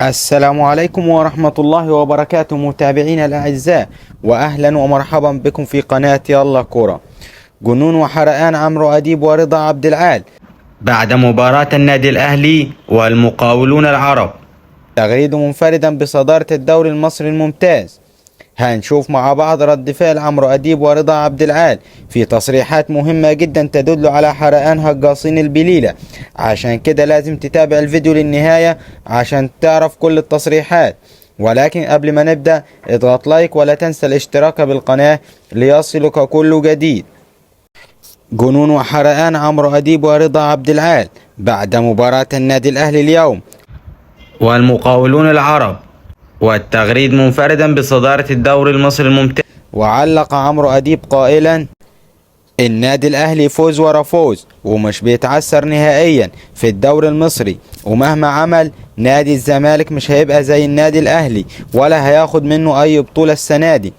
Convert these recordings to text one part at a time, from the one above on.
السلام عليكم ورحمة الله وبركاته متابعينا الأعزاء، وأهلا ومرحبا بكم في قناة يلا كورة. جنون وحرقان عمرو أديب ورضا عبد العال بعد مباراة النادي الأهلي والمقاولون العرب، تغريد منفردا بصدارة الدوري المصري الممتاز. هنشوف مع بعض رد فعل عمرو أديب ورضا عبد العال في تصريحات مهمة جدا تدل على حرقان هجاصين البليلة. عشان كده لازم تتابع الفيديو للنهاية عشان تعرف كل التصريحات. ولكن قبل ما نبدأ اضغط لايك ولا تنسى الاشتراك بالقناة ليصلك كل جديد. جنون وحرقان عمرو أديب ورضا عبد العال بعد مباراة النادي الأهلي اليوم والمقاولون العرب، والتغريد منفردا بصدارة الدوري المصري الممتاز. وعلق عمرو أديب قائلا: النادي الأهلي فوز ورا فوز ومش بيتعثر نهائيا في الدوري المصري، ومهما عمل نادي الزمالك مش هيبقى زي النادي الأهلي ولا هياخد منه أي بطولة السنة دي.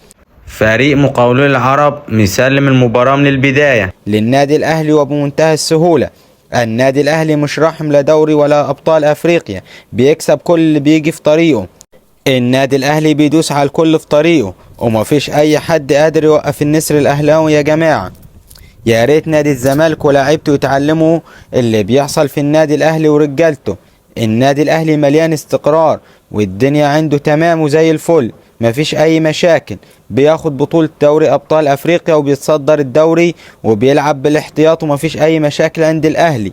فريق مقاولون العرب مسلم المباراة من البداية للنادي الأهلي وبمنتهى السهولة. النادي الأهلي مش راحم لا دوري ولا أبطال أفريقيا، بيكسب كل اللي بيجي في طريقه. النادي الأهلي بيدوس على الكل في طريقه، ومفيش أي حد قادر يوقف النسر الأهلاوي يا جماعة. يا ريت نادي الزمالك ولاعيبته يتعلموا اللي بيحصل في النادي الأهلي ورجالته. النادي الأهلي مليان استقرار والدنيا عنده تمام وزي الفل، مفيش أي مشاكل. بياخد بطولة دوري أبطال أفريقيا وبيتصدر الدوري وبيلعب بالاحتياط ومفيش أي مشاكل عند الأهلي.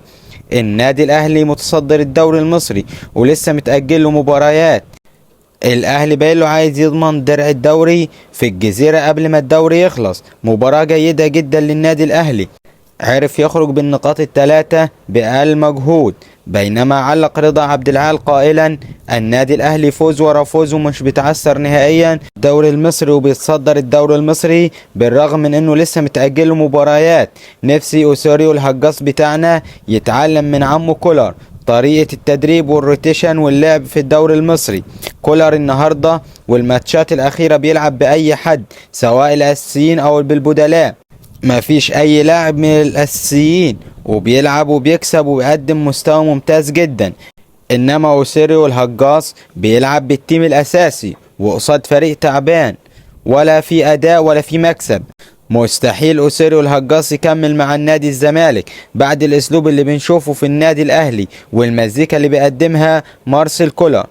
النادي الأهلي متصدر الدوري المصري ولسه متأجل له مباريات. الأهلي بايله عايز يضمن درع الدوري في الجزيرة قبل ما الدوري يخلص. مباراة جيدة جدا للنادي الأهلي، عرف يخرج بالنقاط الثلاثة بأقل مجهود. بينما علق رضا عبد العال قائلا: النادي الأهلي فوز ورا فوز ومش بيتعثر نهائيا الدوري المصري وبيتصدر الدوري المصري بالرغم من انه لسه متأجل له مباريات. نفسي أوسوريو الهجاص بتاعنا يتعلم من عمه كولر طريقة التدريب والروتيشن واللعب في الدوري المصري. كولر النهاردة والماتشات الأخيرة بيلعب بأي حد سواء الأساسيين أو بالبدلاء، مفيش أي لاعب من الأساسيين، وبيلعب وبيكسب وبيقدم مستوى ممتاز جدا. إنما أوسوريو الهجاص بيلعب بالتيم الأساسي وقصاد فريق تعبان، ولا في أداء ولا في مكسب. مستحيل أوسوريو الهجاص يكمل مع النادي الزمالك بعد الأسلوب اللي بنشوفه في النادي الأهلي والمزيكا اللي بيقدمها مارسيل كولر.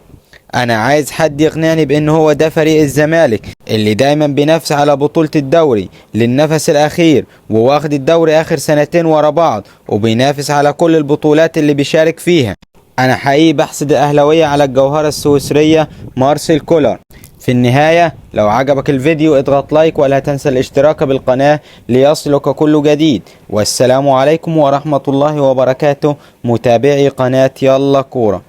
أنا عايز حد يقنعني بأن هو ده فريق الزمالك اللي دايما بينافس على بطولة الدوري للنفس الأخير، وواخد الدوري آخر سنتين ورا بعض، وبينافس على كل البطولات اللي بيشارك فيها. أنا حقيقي بحسد الأهلاوية على الجوهرة السويسرية مارسيل كولر. في النهاية لو عجبك الفيديو اضغط لايك ولا تنسى الاشتراك بالقناة ليصلك كل جديد. والسلام عليكم ورحمة الله وبركاته متابعي قناة يلا كورة.